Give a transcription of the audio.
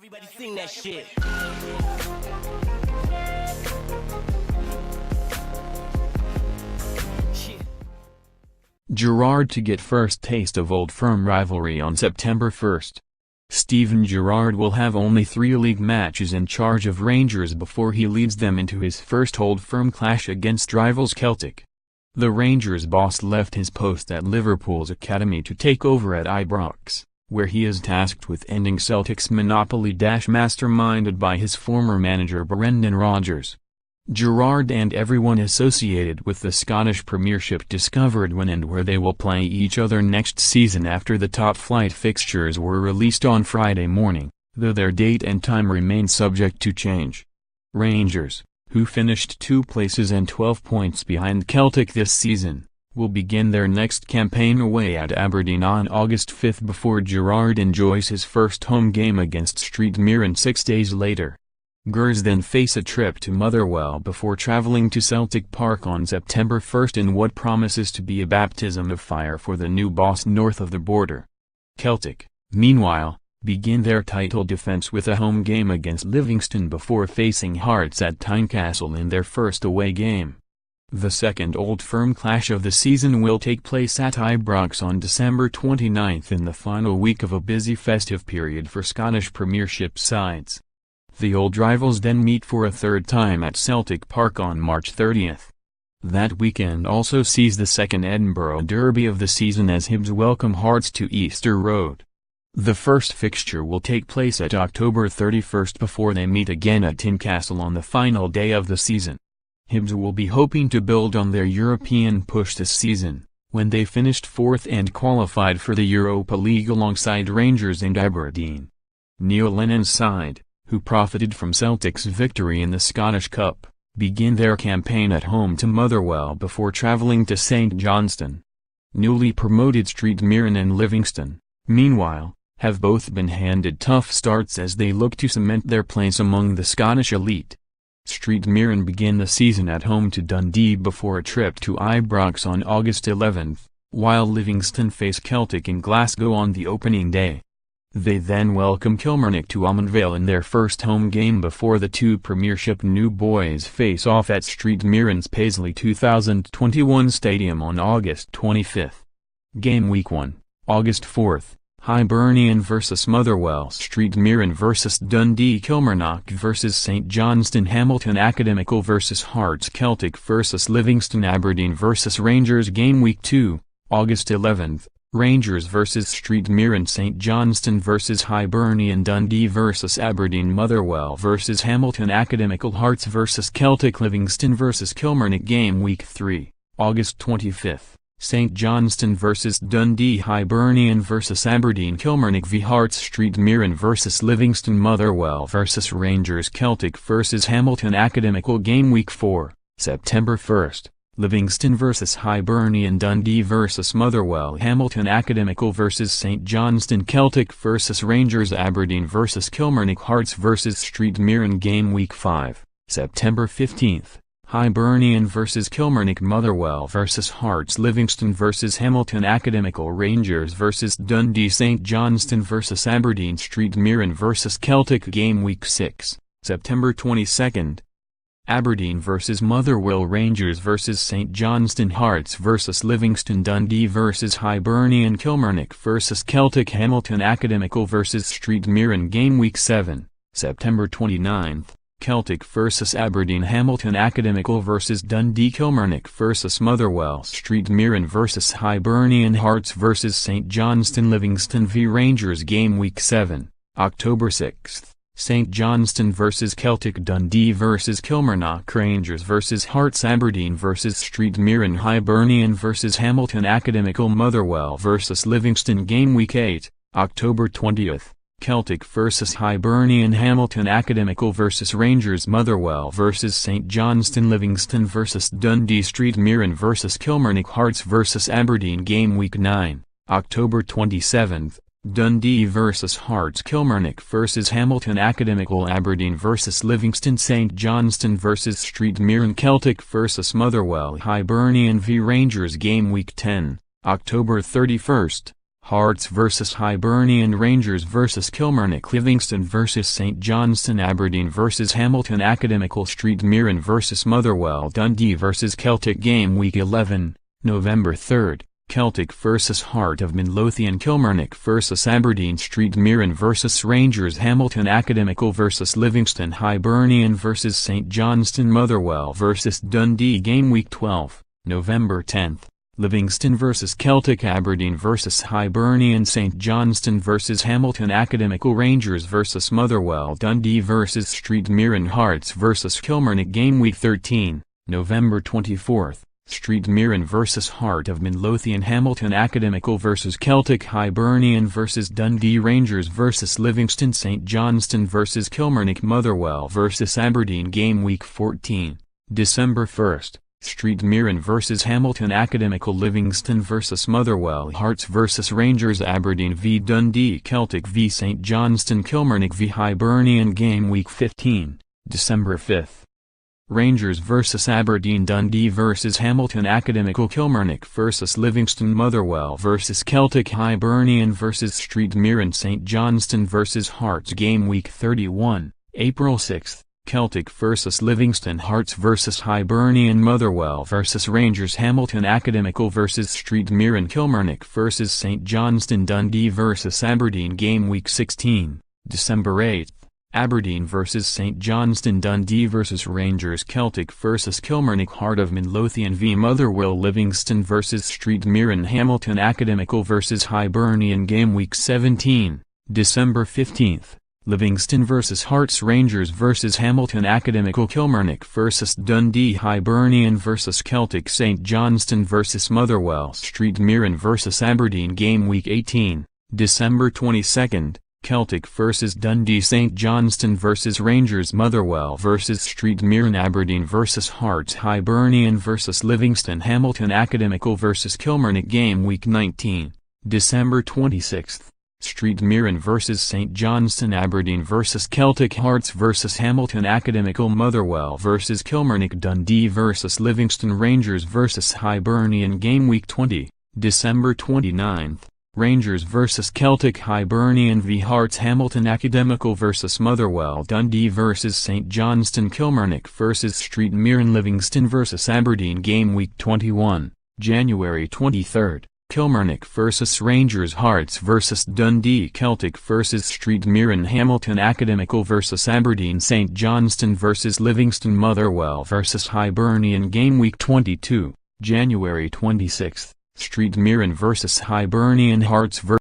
Everybody sing that shit. Gerrard to get first taste of Old Firm rivalry on September 1st. Steven Gerrard will have only 3 league matches in charge of Rangers before he leads them into his first Old Firm clash against rivals Celtic. The Rangers boss left his post at Liverpool's academy to take over at Ibrox, where he is tasked with ending Celtic's monopoly. Masterminded by his former manager Brendan Rodgers. Gerrard and everyone associated with the Scottish Premiership discovered when and where they will play each other next season after the top-flight fixtures were released on Friday morning, though their date and time remain subject to change. Rangers, who finished 2 places and 12 points behind Celtic this season, will begin their next campaign away at Aberdeen on August 5 before Gerrard enjoys his first home game against Street Mirren 6 days later. Gers then face a trip to Motherwell before travelling to Celtic Park on September 1 in what promises to be a baptism of fire for the new boss north of the border. Celtic, meanwhile, begin their title defence with a home game against Livingston before facing Hearts at Tynecastle in their first away game. The second Old Firm clash of the season will take place at Ibrox on December 29 in the final week of a busy festive period for Scottish Premiership sides. The old rivals then meet for a third time at Celtic Park on March 30. That weekend also sees the second Edinburgh Derby of the season as Hibs welcome Hearts to Easter Road. The first fixture will take place at October 31 before they meet again at Tynecastle on the final day of the season. Hibs will be hoping to build on their European push this season, when they finished 4th and qualified for the Europa League alongside Rangers and Aberdeen. Neil Lennon's side, who profited from Celtic's victory in the Scottish Cup, begin their campaign at home to Motherwell before travelling to St Johnstone. Newly promoted Street Mirren and Livingston, meanwhile, have both been handed tough starts as they look to cement their place among the Scottish elite. Street Mirren begin the season at home to Dundee before a trip to Ibrox on August 11, while Livingston face Celtic in Glasgow on the opening day. They then welcome Kilmarnock to Almondvale in their first home game before the 2 Premiership new boys face off at Street Mirren's Paisley 2021 Stadium on August 25. Game Week 1, August 4, Hibernian vs Motherwell, Street Mirren vs Dundee, Kilmarnock vs St Johnstone, Hamilton Academical vs Hearts, Celtic vs Livingston, Aberdeen vs Rangers. Game Week 2, August 11. Rangers vs Street Mirren, St Johnstone vs Hibernian, Dundee vs Aberdeen, Motherwell vs Hamilton Academical, Hearts vs Celtic, Livingston vs Kilmarnock. Game Week 3, August 25. St Johnstone vs Dundee, Hibernian vs Aberdeen, Kilmarnock v Hearts, Street Mirren vs Livingston, Motherwell vs Rangers, Celtic vs Hamilton Academical. Game Week 4, September 1. Livingston vs Hibernian, Dundee vs Motherwell, Hamilton Academical vs St Johnstone, Celtic vs Rangers, Aberdeen vs Kilmarnock, Hearts vs Street Mirren. Game Week 5, September 15. Hibernian vs Kilmarnock, Motherwell vs Hearts, Livingston vs Hamilton Academical, Rangers vs Dundee, St Johnstone vs Aberdeen, Street Mirren vs Celtic. Game Week 6, September 22. Aberdeen vs Motherwell, Rangers vs St Johnstone, Hearts vs Livingston, Dundee vs Hibernian, Kilmarnock vs Celtic, Hamilton Academical vs Street Mirren. Game Week 7, September 29. Celtic vs Aberdeen, Hamilton Academical vs Dundee, Kilmarnock vs Motherwell, Street Mirren vs Hibernian, Hearts vs St Johnstone, Livingston v Rangers. Game Week 7, October 6. St Johnstone vs Celtic, Dundee vs Kilmarnock, Rangers vs Hearts, Aberdeen vs Street Mirren, Hibernian vs Hamilton Academical, Motherwell vs Livingston. Game Week 8, October 20. Celtic vs Hibernian, Hamilton Academical vs Rangers, Motherwell vs St Johnstone, Livingston vs Dundee, Street Mirren vs Kilmarnock, Hearts vs Aberdeen. Game Week 9, October 27. Dundee vs Hearts, Kilmarnock vs Hamilton Academical, Aberdeen vs Livingston, St Johnstone vs Street Mirren, Celtic vs Motherwell, Hibernian v Rangers. Game Week 10, October 31. Hearts vs Hibernian, Rangers vs Kilmarnock, Livingston vs St Johnstone, Aberdeen vs Hamilton, Academical Street, Mirren vs Motherwell, Dundee vs Celtic. Game Week 11, November 3rd, Celtic vs Heart of Midlothian, Kilmarnock vs Aberdeen, Street Mirren vs Rangers, Hamilton, Academical vs Livingston, Hibernian vs St Johnstone, Motherwell vs Dundee. Game Week 12, November 10th, Livingston vs Celtic, Aberdeen vs Hibernian, St Johnstone vs Hamilton, Academical, Rangers vs Motherwell, Dundee vs Street Mirren, Hearts vs Kilmarnock. Game Week 13, November 24th, Street Mirren vs Heart of Midlothian, Hamilton, Academical vs Celtic, Hibernian vs Dundee, Rangers vs Livingston, St Johnstone vs Kilmarnock, Motherwell vs Aberdeen. Game Week 14, December 1st, Street Mirren vs Hamilton, Academical, Livingston vs Motherwell, Hearts vs Rangers, Aberdeen v Dundee, Celtic v St Johnstone, Kilmarnock v Hibernian. Game Week 15, December 5th, Rangers vs Aberdeen, Dundee vs Hamilton, Academical, Kilmarnock vs Livingston, Motherwell vs Celtic, Hibernian vs Street Mirren, St Johnstone vs Hearts. Game Week 31, April 6th, Celtic vs Livingston, Hearts vs Hibernian, Motherwell vs Rangers, Hamilton, Academical vs Street Mirren, Kilmarnock vs St Johnstone, Dundee vs Aberdeen. Game Week 16, December 8th, Aberdeen vs St Johnstone, Dundee vs Rangers, Celtic vs Kilmarnock, Heart of Midlothian v Motherwell, Livingston vs Street Mirren, Hamilton, Academical vs Hibernian. Game Week 17, December 15th, Livingston vs Hearts, Rangers vs Hamilton, Academical, Kilmarnock vs Dundee, Hibernian vs Celtic, St Johnstone vs Motherwell, Street Mirren vs Aberdeen. Game Week 18, December 22nd, Celtic vs Dundee, St Johnstone vs Rangers, Motherwell vs Street Mirren, Aberdeen vs Hearts, Hibernian vs Livingston, Hamilton, Academical vs Kilmarnock. Game Week 19, December 26th, Street Mirren vs St Johnstone, Aberdeen vs Celtic, Hearts vs Hamilton, Academical, Motherwell vs Kilmarnock, Dundee vs Livingston, Rangers vs Hibernian. Game Week 20, December 29th, Rangers vs Celtic, Hibernian v Hearts, Hamilton, Academical vs Motherwell, Dundee vs St Johnstone, Kilmarnock vs Street Mirren, Livingston vs Aberdeen. Game Week 21, January 23rd, Kilmarnock vs Rangers, Hearts vs Dundee, Celtic vs Street Mirren, Hamilton, Academical vs Aberdeen, St Johnstone vs Livingston, Motherwell vs Hibernian. Game Week 22, January 26th, Street Mirren vs Hibernian, Hearts vs